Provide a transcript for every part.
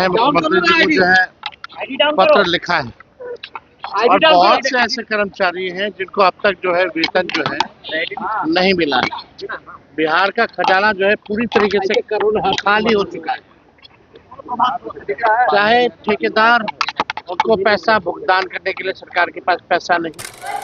मुख्यमंत्री जी को जो है पत्र लिखा है और बहुत से ऐसे कर्मचारी हैं जिनको अब तक जो है वेतन जो है नहीं मिला है। बिहार का खजाना जो है पूरी तरीके से खाली हो चुका है। चाहे ठेकेदार उनको पैसा भुगतान करने के लिए सरकार के पास पैसा नहीं।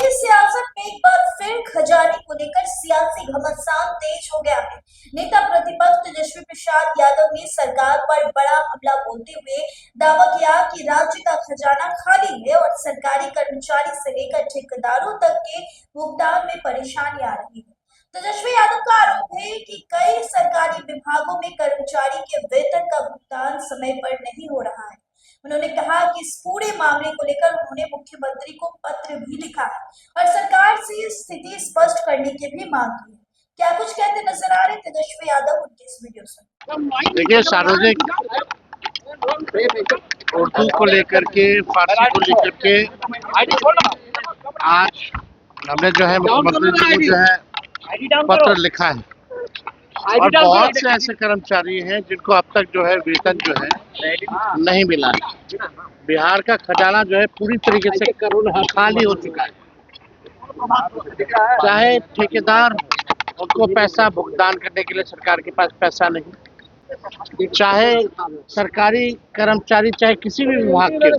इस सियासत में एक बार फिर खजाने को लेकर सियासी घमासान तेज हो गया है। नेता प्रतिपक्ष तेजस्वी प्रसाद यादव ने सरकार पर बड़ा हमला बोलते हुए दावा किया कि राज्य का खजाना खाली है और सरकारी कर्मचारी से लेकर ठेकेदारों तक के भुगतान में परेशानी आ रही है। तेजस्वी यादव का आरोप है कि कई सरकारी विभागों में कर्मचारी के वेतन का भुगतान समय पर नहीं हो रहा है। उन्होंने कहा कि इस पूरे मामले को लेकर उन्होंने मुख्यमंत्री को पत्र भी लिखा है और सरकार से स्थिति स्पष्ट करने की भी मांग की है। क्या कुछ कहते नजर आ रहे तेजस्वी यादव उनके इस वीडियो से। देखिए, सार्वजनिक उर्दू को लेकर के, फारसी को लेकर के आज हमने जो है मुख्यमंत्री जी को जो है पत्र लिखा है और बहुत से ऐसे कर्मचारी हैं जिनको अब तक जो है वेतन जो है नहीं मिला है। बिहार का खजाना जो है पूरी तरीके से खाली हो चुका है। चाहे ठेकेदार उनको पैसा भुगतान करने के लिए सरकार के पास पैसा नहीं, चाहे सरकारी कर्मचारी, चाहे किसी भी विभाग के,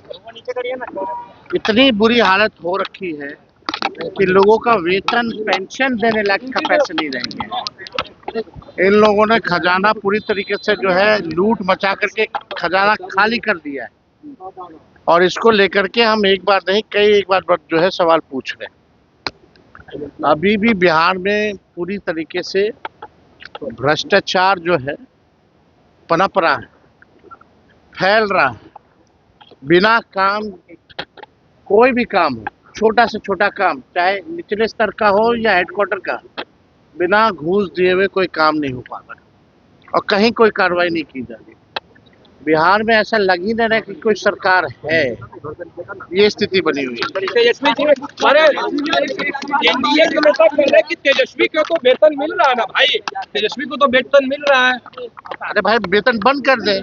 इतनी बुरी हालत हो रखी है कि लोगों का वेतन, पेंशन देने लायक का पैसे नहीं रहेंगे। इन लोगों ने खजाना पूरी तरीके से जो है लूट मचा करके खजाना खाली कर दिया है और इसको लेकर के हम एक बार नहीं कई एक बार जो है सवाल पूछ रहे हैं। अभी भी बिहार में पूरी तरीके से भ्रष्टाचार जो है पनप रहा है, फैल रहा है। बिना काम, कोई भी काम हो, छोटा से छोटा काम, चाहे निचले स्तर का हो या हेडक्वार्टर का, बिना घूस दिए हुए कोई काम नहीं हो पा रहा और कहीं कोई कार्रवाई नहीं की जा रही। बिहार में ऐसा लग ही नहीं रहा कि कोई सरकार है। ये स्थिति बनी हुई है। तेजस्वी जी, एनडीए के नेता कह रहे हैं कि तेजस्वी को तो वेतन मिल रहा है ना भाई, तेजस्वी को तो वेतन मिल रहा है। अरे भाई, वेतन बंद कर दे।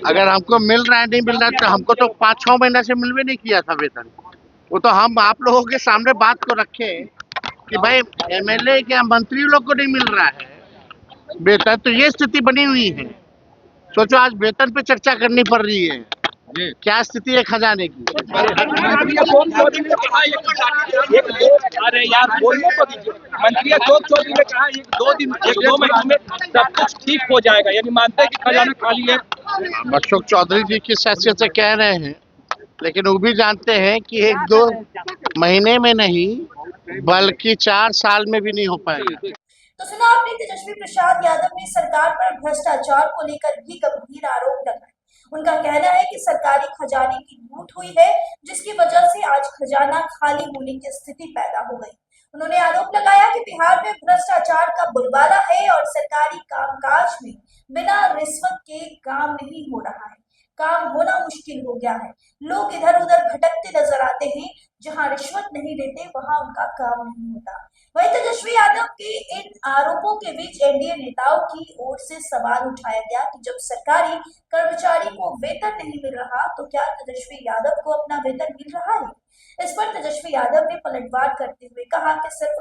अगर हमको मिल रहा है, नहीं मिल रहा है तो हमको तो 5-6 महीना से मिलवे नहीं किया था वेतन। वो तो हम आप लोगों के सामने बात को रखे कि भाई एमएलए या मंत्री लोग को नहीं मिल रहा है वेतन, तो ये स्थिति बनी हुई है। सोचो, आज वेतन पे चर्चा करनी पड़ रही है। क्या स्थिति है खजाने की। मंत्री अशोक चौधरी ने कहा एक दो महीने में सब कुछ ठीक हो जाएगा, यानी मानते हैं कि खजाना खाली है। अशोक चौधरी जी किस हैसियत से कह रहे हैं, लेकिन वो भी जानते हैं कि 1-2 महीने में नहीं बल्कि 4 साल में भी नहीं हो पाएगा। तो सुना आपने तेजस्वी प्रसाद यादव ने सरकार पर भ्रष्टाचार को लेकर भी गंभीर आरोप लगाए। उनका कहना है कि सरकारी खजाने की लूट हुई है, जिसकी वजह से आज खजाना खाली होने की स्थिति पैदा हो गई। उन्होंने आरोप लगाया कि बिहार में भ्रष्टाचार का बोलबाला है और सरकारी कामकाज में बिना रिश्वत के काम नहीं हो रहा है। काम होना मुश्किल हो गया है। लोग इधर उधर भटकते नजर आते हैं। जहां रिश्वत नहीं देते वहां उनका काम नहीं होता। वहीं तेजस्वी यादव के इन आरोपों के बीच एनडीए नेताओं की ओर से सवाल उठाया गया कि जब सरकारी कर्मचारी को वेतन नहीं मिल रहा तो क्या तेजस्वी यादव को अपना वेतन मिल रहा है। इस पर तेजस्वी यादव ने पलटवार करते हुए कहा कि सिर्फ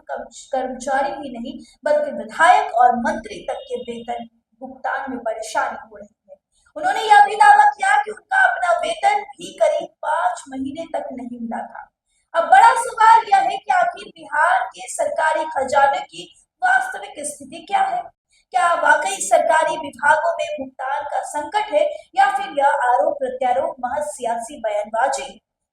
कर्मचारी ही नहीं बल्कि विधायक और मंत्री तक के वेतन भुगतान में परेशानी हो रही है। उन्होंने यह भी दावा किया कि उनका अपना वेतन भी करीब 5 महीने तक नहीं मिला था। अब बड़ा सवाल यह है कि आखिर बिहार के सरकारी खजाने की वास्तविक स्थिति क्या है। क्या वाकई सरकारी विभागों में भुगतान का संकट है या फिर यह आरोप प्रत्यारोप महज सियासी बयानबाजी।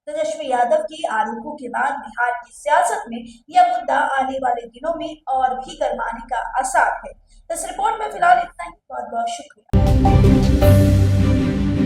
तेजस्वी यादव के आरोपों के बाद बिहार की सियासत में यह मुद्दा आने वाले दिनों में और भी गर्माने का आसार है। इस रिपोर्ट में फिलहाल इतना ही। बहुत बहुत शुक्रिया।